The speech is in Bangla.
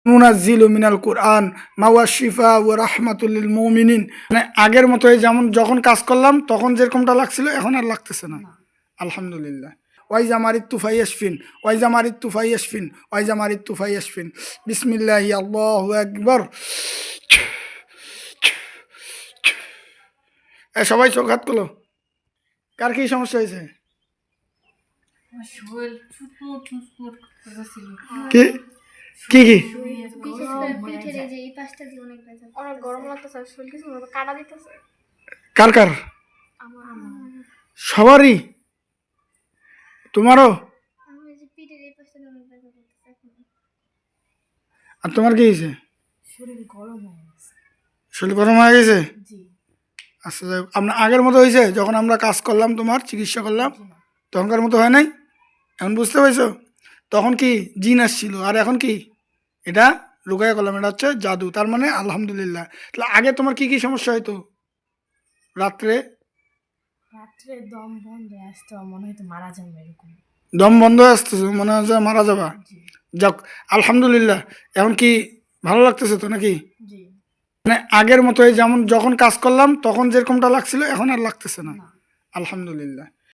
নুনাজ্জিলু মিনাল কুরআন মা হুয়া শিফা ওয়া রাহমাতুল লিল মুমিনিন। মানে আগের মতোই যেমন যখন কাজ করলাম তখন যেরকমটা লাগছিল এখন আর লাগতেছে না, আলহামদুলিল্লাহ। ওয়াইজা মারিদতু ফায়াশফিন, ওয়াইজা মারিদতু ফায়াশফিন, ওয়াইজা মারিদতু ফায়াশফিন। বিসমিল্লাহি আল্লাহু আকবার। সবাই চোখ হাত খোলো। কার কি সমস্যা হয়েছে? কি কি কি কার কার? সবারই? তোমারও? আর তোমার কি হয়েছে? শরীর গরম হয়ে গেছে? আচ্ছা, যাই হোক। আপনার আগের মতো হয়েছে যখন আমরা কাজ করলাম, তোমার চিকিৎসা করলাম তখনকার মতো হয় নাই? এখন বুঝতে পারছো? তখন কি জিন আসছিল, আর এখন কি এটা লুকাইয়া করলাম, এটা হচ্ছে জাদু। তার মানে আলহামদুলিল্লাহ। তাহলে আগে তোমার কি কি সমস্যা হতো? রাত্রে দম বন্ধ আসতো, মনে হয়তো মারা যাবে এরকম। দম বন্ধ হয়ে আসতেছে, মনে হয় যে মারা যাবা। যাক আলহামদুলিল্লাহ। এখন কি ভালো লাগতেছে তো নাকি? মানে আগের মতোই যেমন যখন কাজ করলাম তখন যেরকমটা লাগছিল এখন আর লাগতেছে না, আলহামদুলিল্লাহ।